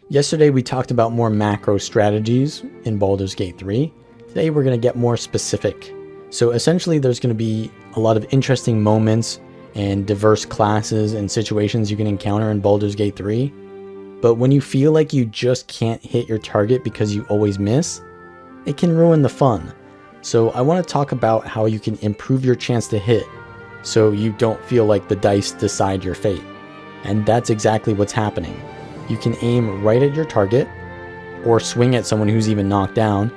Yesterday we talked about more macro strategies in Baldur's Gate 3. Today we're going to get more specific. So essentially there's going to be a lot of interesting moments and diverse classes and situations you can encounter in Baldur's Gate 3. But when you feel like you just can't hit your target because you always miss, it can ruin the fun. So I want to talk about how you can improve your chance to hit so you don't feel like the dice decide your fate. And that's exactly what's happening. You can aim right at your target or swing at someone who's even knocked down.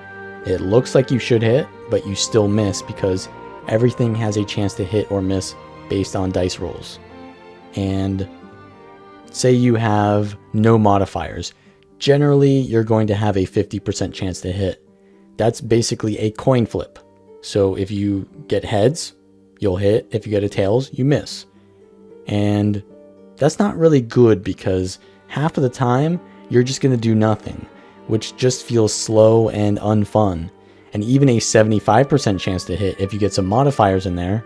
It looks like you should hit, but you still miss because everything has a chance to hit or miss based on dice rolls. And say you have no modifiers. Generally, you're going to have a 50% chance to hit. That's basically a coin flip. So if you get heads, you'll hit. If you get a tails, you miss. And that's not really good because half of the time, you're just going to do nothing, which just feels slow and unfun. And even a 75% chance to hit, if you get some modifiers in there,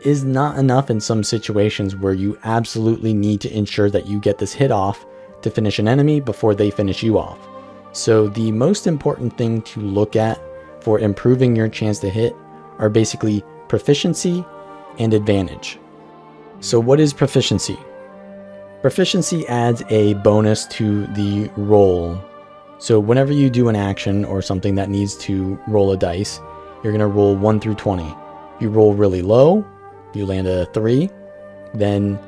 is not enough in some situations where you absolutely need to ensure that you get this hit off to finish an enemy before they finish you off. So the most important thing to look at for improving your chance to hit are basically proficiency and advantage. So what is proficiency? Proficiency adds a bonus to the roll. So whenever you do an action or something that needs to roll a dice, you're going to roll 1 through 20. If you roll really low, you land a 3, then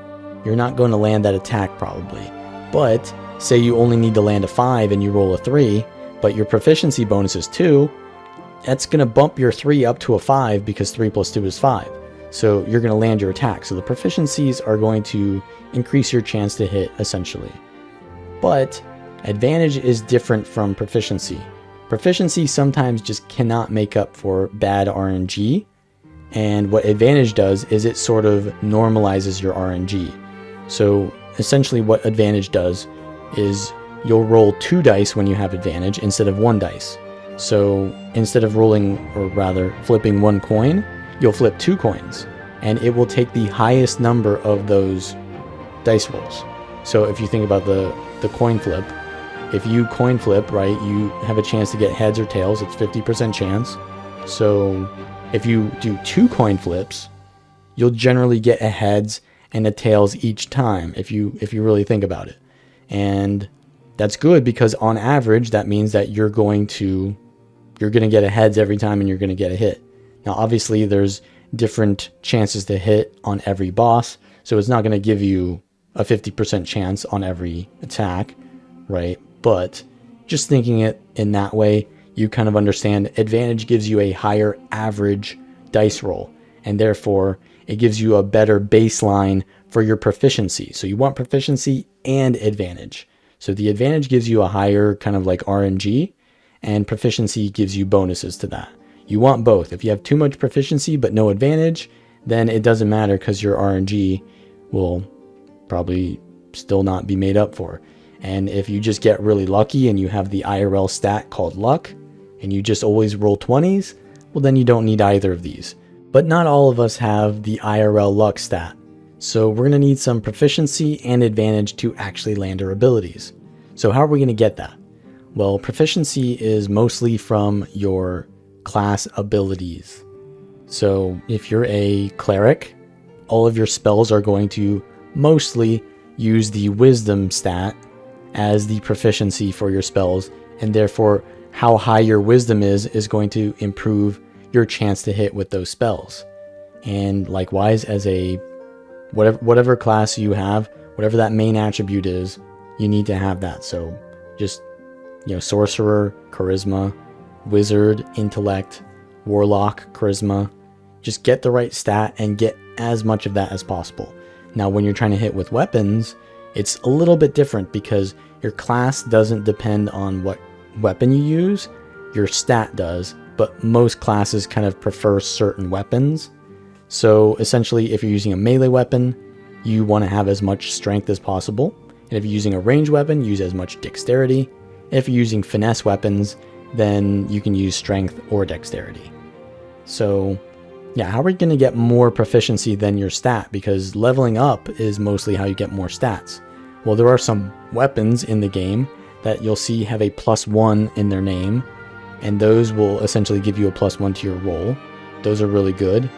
you're not going to land that attack probably. But say you only need to land a 5 and you roll a 3, but your proficiency bonus is 2, that's going to bump your 3 up to a 5 because 3 plus 2 is 5. So you're going to land your attack. So the proficiencies are going to increase your chance to hit essentially. But advantage is different from proficiency. Proficiency sometimes just cannot make up for bad RNG. And what advantage does is it sort of normalizes your RNG. So essentially what advantage does is you'll roll 2 dice when you have advantage instead of 1 dice. So instead of rolling, or rather flipping 1 coin, you'll flip 2 coins, and it will take the highest number of those dice rolls. So if you think about the coin flip, if you coin flip, right, you have a chance to get heads or tails. It's 50% chance. So if you do 2 coin flips, you'll generally get a heads and a tails each time if you really think about it. And that's good because on average that means that you're going to get a heads every time and you're going to get a hit. Now, obviously, there's different chances to hit on every boss, so it's not going to give you a 50% chance on every attack, right? But just thinking it in that way, you kind of understand advantage gives you a higher average dice roll, and therefore it gives you a better baseline for your proficiency. So you want proficiency and advantage. So the advantage gives you a higher kind of like RNG, and proficiency gives you bonuses to that. You want both. If you have too much proficiency but no advantage, then it doesn't matter because your RNG will probably still not be made up for. And if you just get really lucky and you have the IRL stat called luck, and you just always roll 20s, well then you don't need either of these. But not all of us have the IRL luck stat. So we're going to need some proficiency and advantage to actually land our abilities. So how are we going to get that? Well, proficiency is mostly from your class abilities. So if you're a cleric, all of your spells are going to mostly use the wisdom stat as the proficiency for your spells, and therefore how high your wisdom is going to improve your chance to hit with those spells. And likewise, as a whatever class you have, whatever that main attribute is, you need to have that. So just, sorcerer, charisma, wizard, intellect, warlock, charisma. Just get the right stat and get as much of that as possible. Now, when you're trying to hit with weapons, it's a little bit different because your class doesn't depend on what weapon you use. Your stat does, but most classes kind of prefer certain weapons. So essentially, if you're using a melee weapon, you want to have as much strength as possible. And if you're using a ranged weapon, use as much dexterity. If you're using finesse weapons, then you can use strength or dexterity. So yeah, how are we going to get more proficiency than your stat? Because leveling up is mostly how you get more stats. Well, there are some weapons in the game that you'll see have a +1 in their name, and those will essentially give you a +1 to your roll. Those are really good.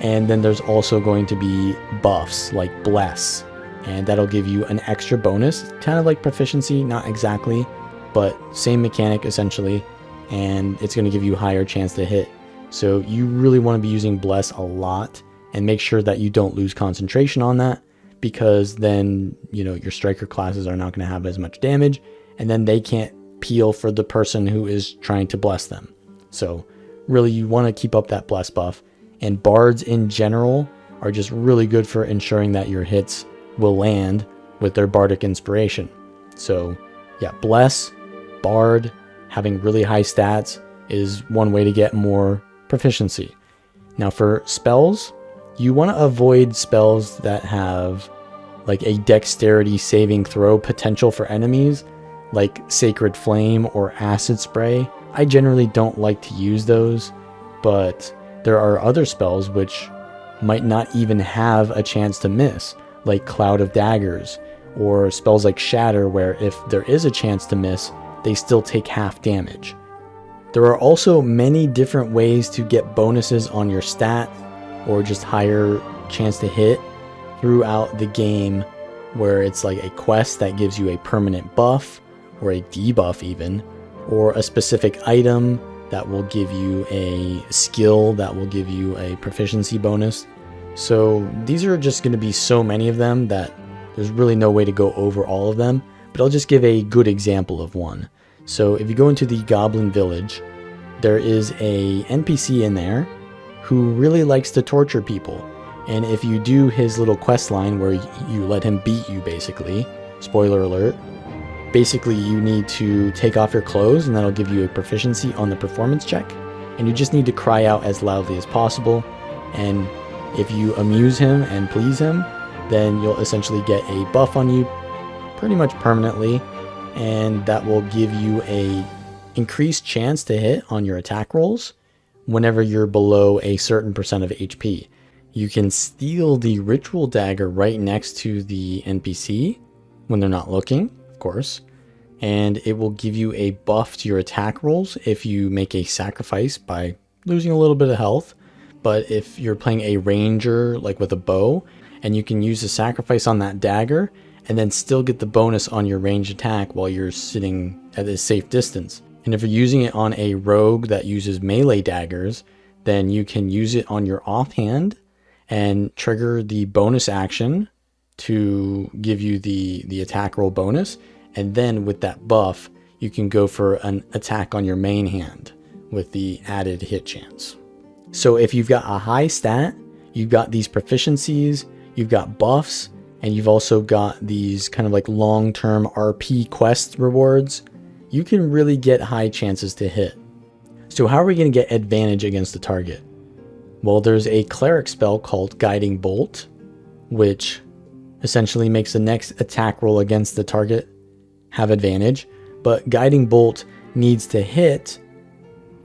And then there's also going to be buffs like Bless, and that'll give you an extra bonus, kind of like Proficiency, not exactly, but same mechanic essentially, and it's going to give you a higher chance to hit. So you really want to be using Bless a lot, and make sure that you don't lose concentration on that, because then, your striker classes are not going to have as much damage, and then they can't peel for the person who is trying to bless them. So really, you want to keep up that Bless buff. And bards in general are just really good for ensuring that your hits will land with their bardic inspiration. So yeah, Bless, Bard, having really high stats is one way to get more proficiency. Now for spells, you want to avoid spells that have like a dexterity saving throw potential for enemies, like Sacred Flame or Acid Spray. I generally don't like to use those, but there are other spells which might not even have a chance to miss, like Cloud of Daggers, or spells like Shatter, where if there is a chance to miss, they still take half damage. There are also many different ways to get bonuses on your stat, or just higher chance to hit throughout the game, where it's like a quest that gives you a permanent buff, or a debuff even, or a specific item that will give you a skill that will give you a proficiency bonus. So these are just going to be so many of them that there's really no way to go over all of them, but I'll just give a good example of one. So if you go into the Goblin Village, there is a NPC in there who really likes to torture people. And if you do his little quest line where you let him beat you, basically, spoiler alert, basically you need to take off your clothes, and that'll give you a proficiency on the performance check. And you just need to cry out as loudly as possible. And if you amuse him and please him, then you'll essentially get a buff on you pretty much permanently. And that will give you a increased chance to hit on your attack rolls whenever you're below a certain percent of HP. You can steal the ritual dagger right next to the NPC when they're not looking, of course, and it will give you a buff to your attack rolls if you make a sacrifice by losing a little bit of health. But if you're playing a ranger, like with a bow, and you can use the sacrifice on that dagger and then still get the bonus on your ranged attack while you're sitting at a safe distance. And if you're using it on a rogue that uses melee daggers, then you can use it on your offhand and trigger the bonus action to give you the attack roll bonus. And then with that buff, you can go for an attack on your main hand with the added hit chance. So if you've got a high stat, you've got these proficiencies, you've got buffs, and you've also got these kind of like long-term RP quest rewards, you can really get high chances to hit. So how are we going to get advantage against the target? Well, there's a cleric spell called Guiding Bolt, which essentially makes the next attack roll against the target have advantage, but Guiding Bolt needs to hit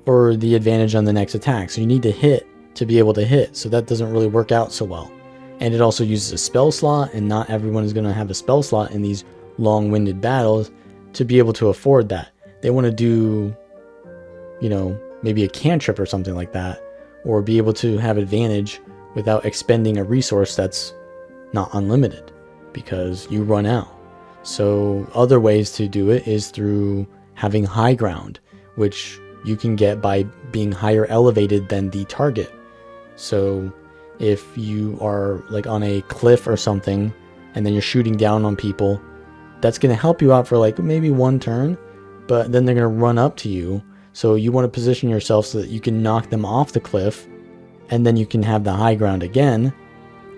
for the advantage on the next attack. So you need to hit to be able to hit, so that doesn't really work out so well. And it also uses a spell slot, and not everyone is going to have a spell slot in these long-winded battles to be able to afford that. They want to do, maybe a cantrip or something like that, or be able to have advantage without expending a resource that's not unlimited, because you run out. So other ways to do it is through having high ground, which you can get by being higher elevated than the target. So if you are like on a cliff or something, and then you're shooting down on people, that's going to help you out for like maybe one turn, but then they're going to run up to you. So you want to position yourself so that you can knock them off the cliff, and then you can have the high ground again,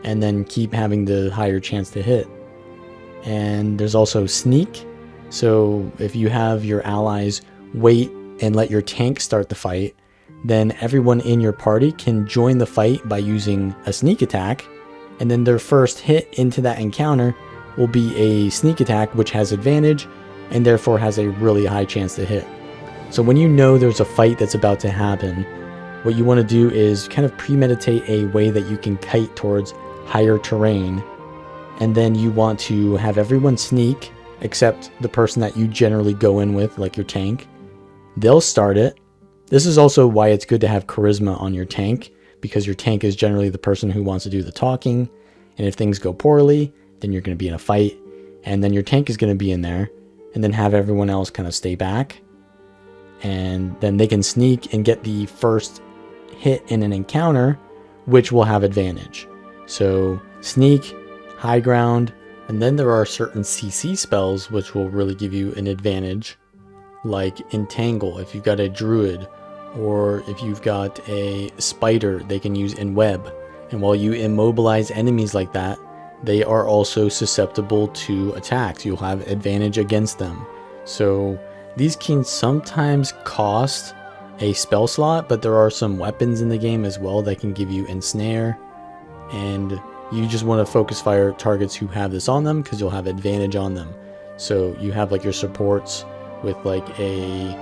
and then keep having the higher chance to hit. And there's also sneak. So if you have your allies wait and let your tank start the fight, then everyone in your party can join the fight by using a sneak attack, and then their first hit into that encounter will be a sneak attack which has advantage and therefore has a really high chance to hit. So when you know there's a fight that's about to happen, what you want to do is kind of premeditate a way that you can kite towards higher terrain, and then you want to have everyone sneak except the person that you generally go in with, like your tank. They'll start it. This is also why it's good to have charisma on your tank, because your tank is generally the person who wants to do the talking. And if things go poorly, then you're going to be in a fight. And then your tank is going to be in there, and then have everyone else kind of stay back. And then they can sneak and get the first hit in an encounter, which will have advantage. So sneak, high ground, and then there are certain CC spells which will really give you an advantage, like entangle if you've got a druid, or if you've got a spider, they can use enweb. And while you immobilize enemies like that, they are also susceptible to attacks. You'll have advantage against them. So these can sometimes cost a spell slot, but there are some weapons in the game as well that can give you ensnare. And you just want to focus fire targets who have this on them, because you'll have advantage on them. So you have like your supports with like a,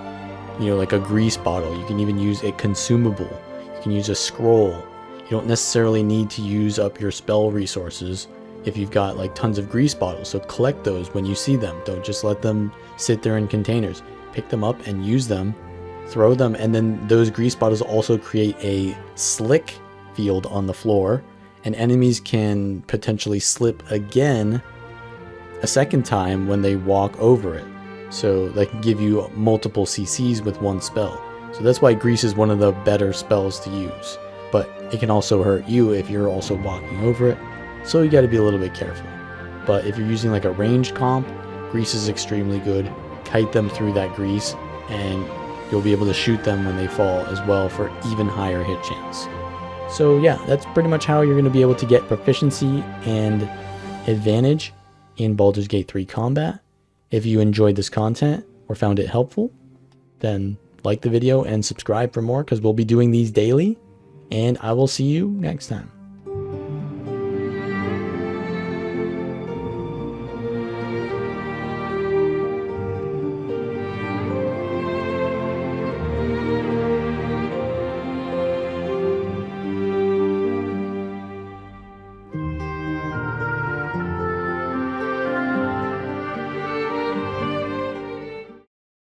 like a grease bottle. You can even use a consumable. You can use a scroll. You don't necessarily need to use up your spell resources if you've got like tons of grease bottles. So collect those when you see them. Don't just let them sit there in containers. Pick them up and use them. Throw them, and then those grease bottles also create a slick field on the floor, and enemies can potentially slip again a second time when they walk over it. So they can give you multiple CCs with one spell. So that's why grease is one of the better spells to use. But it can also hurt you if you're also walking over it. So you got to be a little bit careful. But if you're using like a ranged comp, grease is extremely good. Kite them through that grease, and you'll be able to shoot them when they fall as well for even higher hit chance. So yeah, that's pretty much how you're going to be able to get proficiency and advantage in Baldur's Gate 3 combat. If you enjoyed this content or found it helpful, then like the video and subscribe for more, because we'll be doing these daily. And I will see you next time.